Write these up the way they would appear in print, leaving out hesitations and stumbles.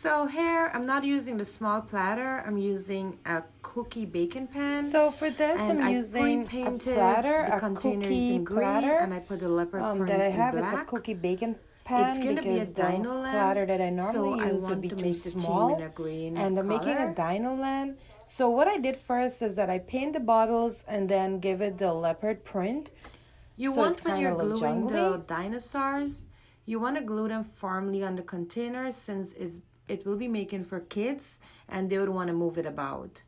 So here, I'm not using the small platter. I'm using a cookie baking pan. So for this, And I'm I using a pre-painted platter, the a containers cookie in green platter and I put the leopard that I print in have. It's a black. cookie baking It's pan gonna be a because the dino land, platter that I normally so I use would want be to too make the theme in small. a green And I'm making a color. dino land. So what I did first is that I paint the bottles and then give it the leopard print You so it want when kind you're of look gluing jungly. the dinosaurs, you want to glue them firmly on the container since it will be making for kids and they would want to move it about.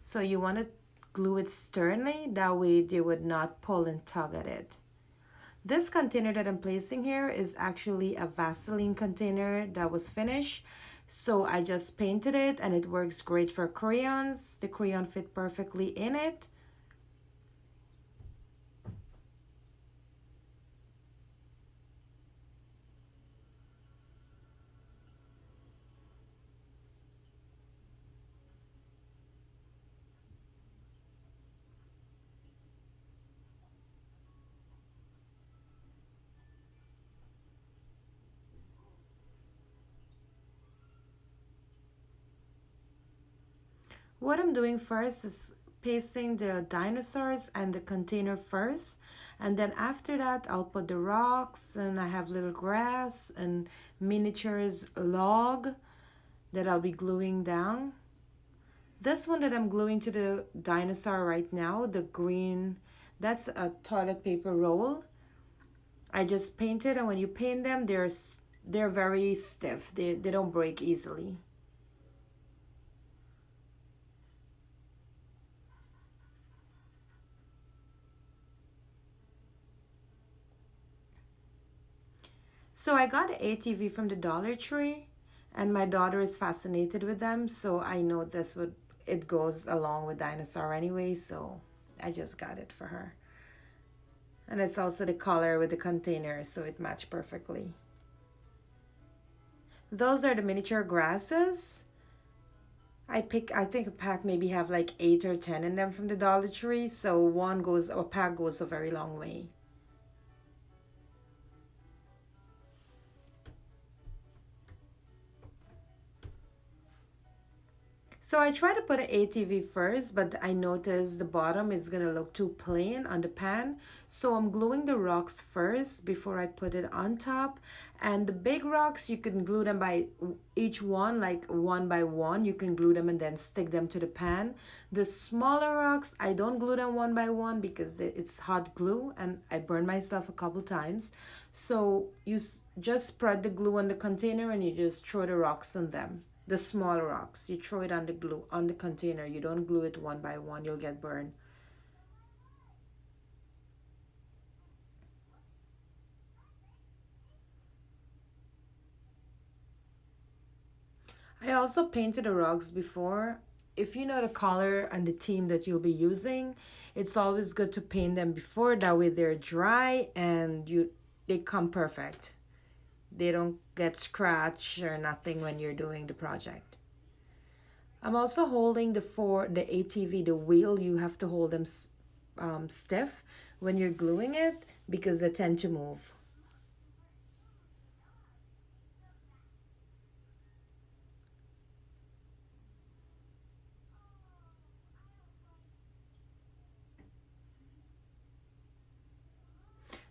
So you want to glue it sternly, that way they would not pull and tug at it. This container that I'm placing here is actually a Vaseline container that was finished. So I just painted it and it works great for crayons. The crayon fit perfectly in it. What I'm doing first is pasting the dinosaurs and the container first, and then after that I'll put the rocks, and I have little grass and miniatures log that I'll be gluing down. This one that I'm gluing to the dinosaur right now, the green, that's a toilet paper roll. I just painted, and when you paint them, they're very stiff. They don't break easily. So I got an ATV from the Dollar Tree, and my daughter is fascinated with them, so I know it goes along with dinosaur anyway, so I just got it for her. And it's also the color with the container, so it matched perfectly. Those are the miniature grasses. I think a pack maybe have like 8 or 10 in them from the Dollar Tree, so a pack goes a very long way. So I try to put an ATV first, but I noticed the bottom is gonna look too plain on the pan. So I'm gluing the rocks first before I put it on top. And the big rocks, you can glue them by each one, like one by one. You can glue them and then stick them to the pan. The smaller rocks, I don't glue them one by one because it's hot glue and I burned myself a couple times. So you just spread the glue on the container and you just throw the rocks on them. The small rocks, you throw it on the glue on the container. You don't glue it one by one, you'll get burned. I also painted the rocks before. If you know the color and the theme that you'll be using, it's always good to paint them before, that way they're dry and they come perfect. They don't get scratched or nothing when you're doing the project. I'm also holding the ATV, the wheel. You have to hold them stiff when you're gluing it because they tend to move.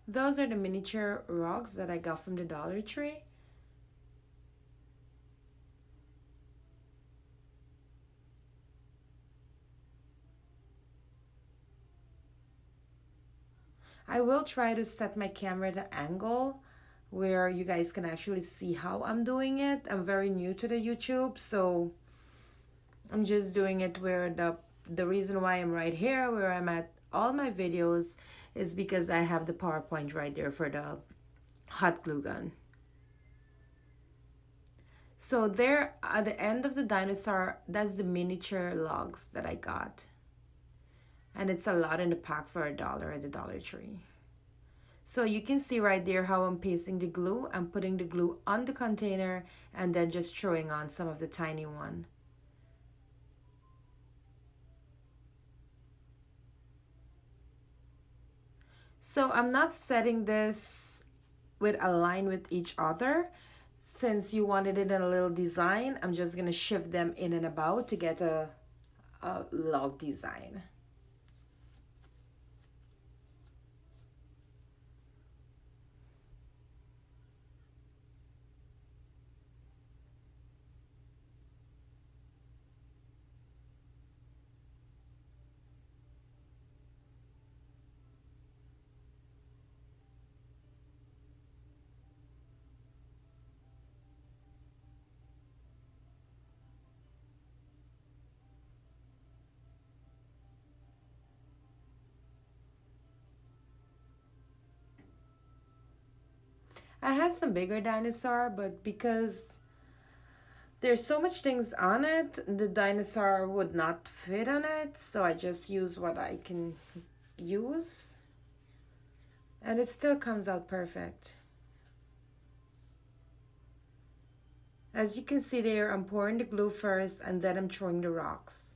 Those are the miniature rocks that I got from the Dollar Tree. I will try to set my camera at an angle where you guys can actually see how I'm doing it. I'm very new to the YouTube, so I'm just doing it where the reason why I'm right here where I'm at all my videos is because I have the PowerPoint right there for the hot glue gun. So there at the end of the dinosaur, that's the miniature logs that I got. And it's a lot in the pack for $1 at the Dollar Tree. So you can see right there how I'm pasting the glue. I'm putting the glue on the container and then just throwing on some of the tiny one. So I'm not setting this with a line with each other. Since you wanted it in a little design, I'm just gonna shift them in and about to get a log design. I had some bigger dinosaur, but because there's so much things on it, the dinosaur would not fit on it, so I just use what I can use, and it still comes out perfect. As you can see there, I'm pouring the glue first and then I'm throwing the rocks.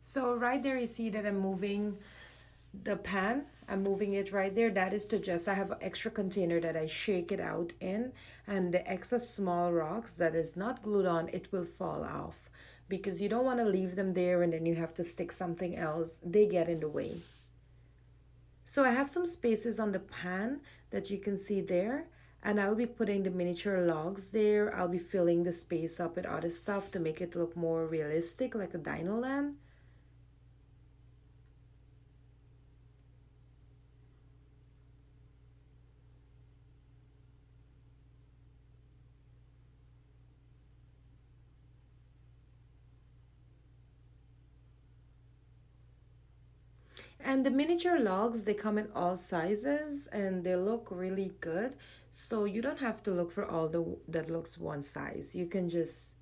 So right there you see that I'm moving the pan. I'm moving it right there. That is to just, I have an extra container that I shake it out in, and the extra small rocks that is not glued on, it will fall off because you don't want to leave them there and then you have to stick something else. They get in the way. So I have some spaces on the pan that you can see there, and I'll be putting the miniature logs there. I'll be filling the space up with other stuff to make it look more realistic, like a dino land. And the miniature logs, they come in all sizes and they look really good. So you don't have to look for all the that looks one size. You can just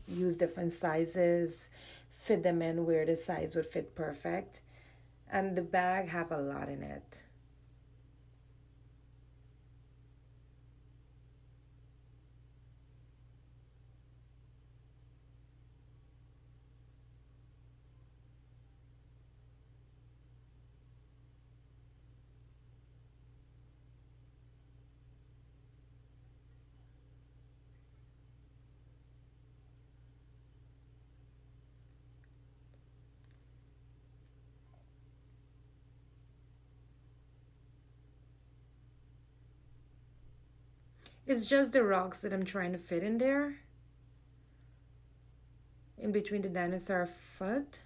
use different sizes, fit them in where the size would fit perfect. And the bag have a lot in it. It's just the rocks that I'm trying to fit in there, in between the dinosaur foot.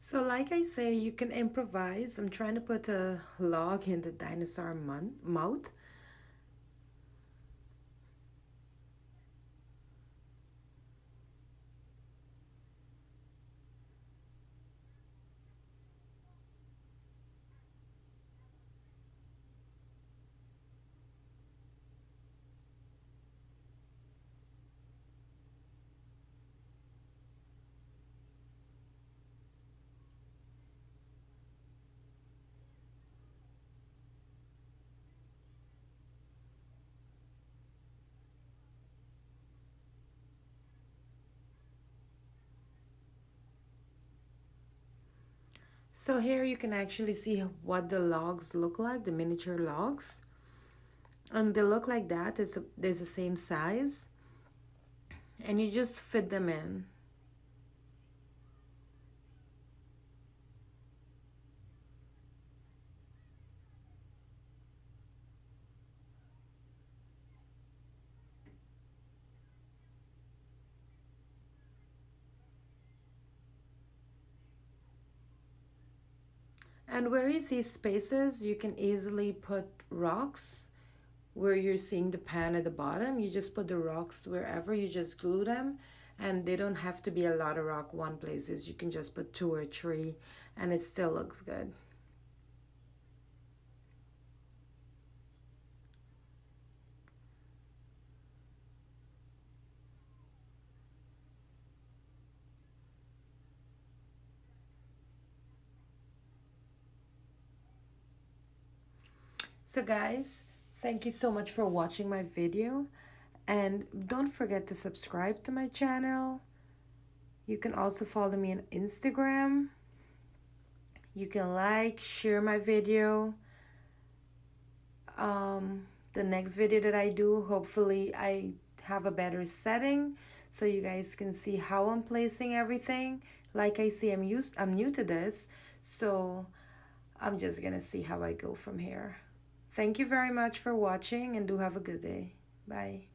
So, like I say, you can improvise. I'm trying to put a log in the dinosaur mouth. So here you can actually see what the logs look like, the miniature logs. And they look like that. They're the same size. And you just fit them in. And where you see spaces, you can easily put rocks. Where you're seeing the pan at the bottom, you just put the rocks wherever, you just glue them. And they don't have to be a lot of rock one places. You can just put two or three and it still looks good. So guys, thank you so much for watching my video. And don't forget to subscribe to my channel. You can also follow me on Instagram. You can like, share my video. The next video that I do, hopefully I have a better setting so you guys can see how I'm placing everything. Like I say, I'm new to this, so I'm just gonna see how I go from here. Thank you very much for watching and do have a good day. Bye.